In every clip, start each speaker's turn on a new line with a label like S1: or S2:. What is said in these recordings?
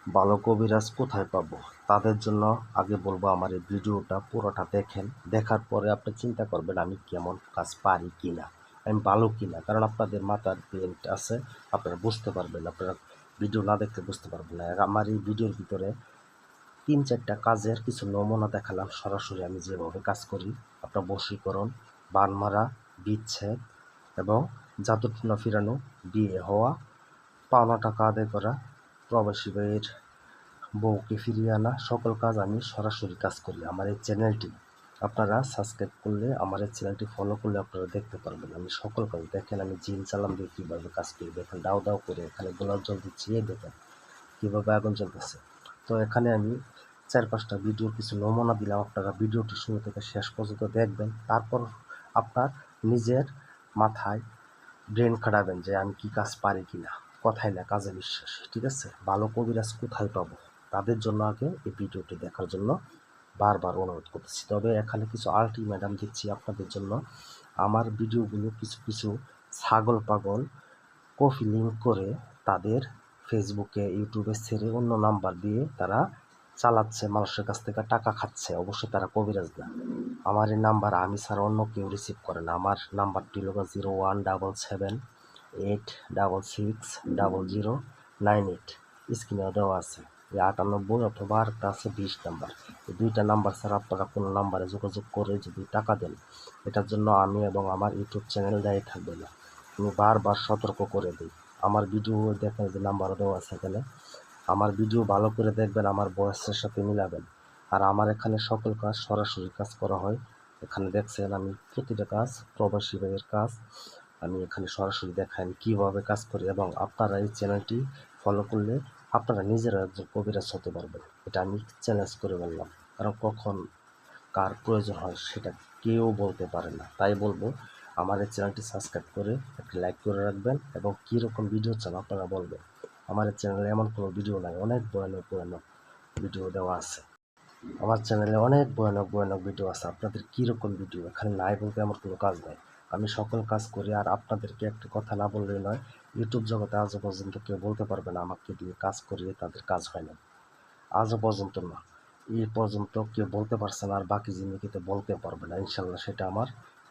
S1: ভালো কবিরাজ কোথায় পাবো? তাদের জন্য আগে বলবো আমার এই ভিডিওটা পুরোটা দেখেন। দেখার পরে আপনি চিন্তা করবেন আমি কেমন কাজ পারি কিনা, আমি ভালো কিনা। কারণ আপনাদের মাথার ব্রেন আছে, আপনারা বুঝতে পারবেন। আপনারা ভিডিও না দেখলে বুঝতে পারবেন না। আর আমার এই ভিডিওর ভিতরে ৩-৪টা কাজের কিছু নমুনা দেখালাম সরাসরি আমি যেভাবে কাজ করি। আপনার বশীকরণ, বান মারা, বিচ্ছেদ এবং জাদুটনা ফিরানো, বিয়ে হওয়া, পাওনা টাকা আদায় করা, প্রবাসী ভাইয়ের বউকে ফিরিয়ে আনা, সকল কাজ আমি সরাসরি কাজ করি আমার এই চ্যানেলটি। আপনারা সাবস্ক্রাইব করলে, আমার এই চ্যানেলটি ফলো করলে আপনারা দেখতে পারবেন আমি সকল কাজ। দেখেন আমি জিন চালান দিয়ে কীভাবে কাজ করি, দেখেন দাও দাও করে এখানে গোলাপ জল দিচ্ছি, এই দেখেন কীভাবে আগুন জ্বলতেছে। তো এখানে আমি ৪-৫টা ভিডিওর কিছু নমুনা দিলাম, আপনারা ভিডিওটি শুরু থেকে শেষ পর্যন্ত দেখবেন। তারপর আপনার নিজের মাথায় ব্রেন খাটাবেন যে আমি কি কাজ পারি কিনা, কথাই না কাজে বিশ্বাস। ঠিক আছে? ভালো কবিরাজ কোথায় পাবো? তাদের জন্য আগে এই ভিডিওটি দেখার জন্য বারবার অনুরোধ করতেছি। তবে এখানে কিছু আলটিমেটাম দিচ্ছি আপনাদের জন্য। আমার ভিডিওগুলো কিছু কিছু ছাগল পাগল কপি লিঙ্ক করে তাদের ফেসবুকে ইউটিউবে ছেড়ে অন্য নাম্বার দিয়ে তারা চালাচ্ছে, মানুষের কাছ থেকে টাকা খাচ্ছে। অবশ্যই তারা কবিরাজ না। আমার এই নাম্বার আমি ছাড়া অন্য কেউ রিসিভ করে না। আমার নাম্বারটি হলো 0177866098। স্ক্রিনে দেওয়া আছে। এই 98 অথবা আরেকটা আছে 20 নাম্বার। এই দুইটা নাম্বার ছাড়া আপনারা কোনো নাম্বারে যোগাযোগ করে যদি টাকা দেন, এটার জন্য আমি এবং আমার ইউটিউব চ্যানেল দায়ী থাকবে না। আমি বারবার সতর্ক করে দিই। আমার ভিডিও দেখেন যে নাম্বার দেওয়া আছে এখানে। আমার ভিডিও ভালো করে দেখবেন, আমার ভয়েসের সাথে মিলাবেন। আর আমার এখানে সকল কাজ সরাসরি কাজ করা হয়। এখানে দেখছেন আমি প্রতিটা কাজ, প্রবাসী ভাইয়ের কাজ আমি এখানে সরাসরি দেখাই কীভাবে কাজ করি। এবং আপনারা এই চ্যানেলটি ফলো করলে আপনারা নিজেরা একজন কবিরাজ হতে পারবেন। এটা আমি চ্যালেঞ্জ করে বললাম। কারণ কখন কার প্রয়োজন হয় সেটা কেউ বলতে পারে না। তাই বলবো আমার এই চ্যানেলটি সাবস্ক্রাইব করে একটা লাইক করে রাখবেন এবং কীরকম ভিডিও চান আপনারা বলবেন। আমার এই চ্যানেলে এমন কোনো ভিডিও নাই, অনেক ভয়ানক ভয়ানক ভিডিও দেওয়া আছে। আমার চ্যানেলে অনেক ভয়ানক ভয়ানক ভিডিও আছে। আপনাদের কীরকম ভিডিও এখানে নাই বলতে আমার কোনো কাজ নাই। আমি সকল কাজ করি। আর আপনাদেরকে একটা কথা না বললেই নয়, ইউটিউব জগতে আজও পর্যন্ত কেউ বলতে পারবে না আমাকে দিয়ে কাজ করিয়ে তাদের কাজ হয় না। আজও পর্যন্ত না, এই পর্যন্ত কেউ বলতে পারছে না, আর বাকি জিনিসকে বলতে পারবে না ইনশাল্লাহ, সেটা আমার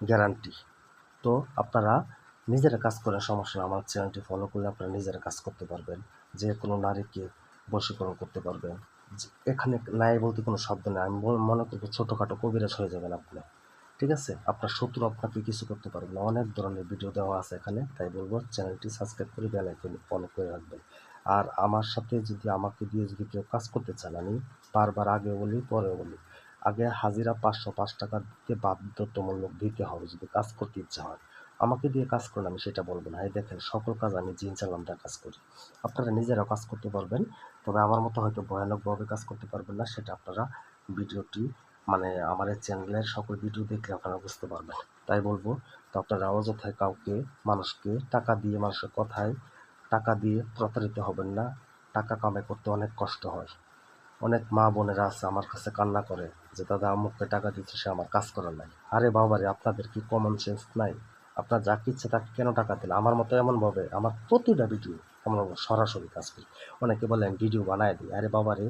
S1: গ্যারান্টি। তো আপনারা নিজেরা কাজ করার সমস্যা না। আমার চ্যানেলটি ফলো করলে আপনারা নিজেরা কাজ করতে পারবেন। যে কোনো নারীকে বশীকরণ করতে পারবেন। এখানে নাই বলতে কোনো শব্দ নেই। আমি মনে করবো ছোটোখাটো কবিরাজ হয়ে যাবেন আপনি। ঠিক আছে? আপনার শত্রু আপনাকে কিছু করতে পারবে না। অনেক ধরনের ভিডিও দেওয়া আছে এখানে। তাই বলবো চ্যানেলটি সাবস্ক্রাইব করে বেল আইকন ফলো করে রাখবেন। আর আমার সাথে যদি আমাকে দিয়ে যদি কেউ কাজ করতে চান, আমি বারবার আগে বলি পরেও বলি, আগে হাজিরা 505 টাকা দিতে বাধ্যতামূলক দিতে হবে যদি কাজ করতে ইচ্ছা হয়। আমাকে দিয়ে কাজ করুন, আমি সেটা বলবো না। এই দেখেন সকল কাজ আমি জিন চালান দিয়ে কাজ করি। আপনারা নিজেরাও কাজ করতে পারবেন। তবে আমার মতো হয়তো ভয়ানকভাবে কাজ করতে পারবেন না, সেটা আপনারা ভিডিওটি মানে আমার এই চ্যানেলের সকল ভিডিও দেখলে আপনারা বুঝতে পারবেন। তাই বলবো, তো আপনারা অযথায় কাউকে মানুষকে টাকা দিয়ে, মানুষের কথায় টাকা দিয়ে প্রতারিত হবেন না। টাকা কামাই করতে অনেক কষ্ট হয়। অনেক মা বোনেরা আছে আমার কাছে কান্না করে যে দাদা অমুককে টাকা দিচ্ছে, সে আমার কাজ করার নাই। আরে বাবারে, আপনাদের কি কমন সেন্স নাই? আপনার যাকে ইচ্ছে তাকে কেন টাকা দিন? আমার মতো এমনভাবে আমার প্রতিটা ভিডিও এমন সরাসরি কাজ করি। অনেকে বলেন ভিডিও বানায় দিই। আরে বাবারে,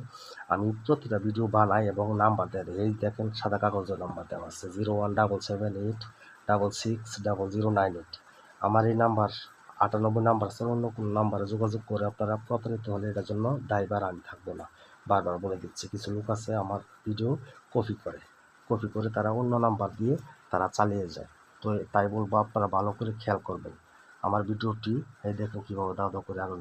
S1: আমি প্রতিটা ভিডিও বানাই এবং নাম্বার দেওয়া দিই। এই দেখেন সাদা কাগজের নাম্বার দেওয়া আছে 0177860098। আমার এই নাম্বার 98 নাম্বার আছে। অন্য কোনো নাম্বারে যোগাযোগ করে আপনারা প্রতারিত হলে এটার জন্য দায়ভার আমি থাকবো না। বারবার বলে দিচ্ছি, কিছু লোক আছে আমার ভিডিও কপি করে তারা অন্য নাম্বার দিয়ে তারা চালিয়ে যায়। তো তাই বলবো আপনারা ভালো করে খেয়াল করবেন আমার ভিডিওটি। এই দেখুন কীভাবে দাও দাও করে আগুন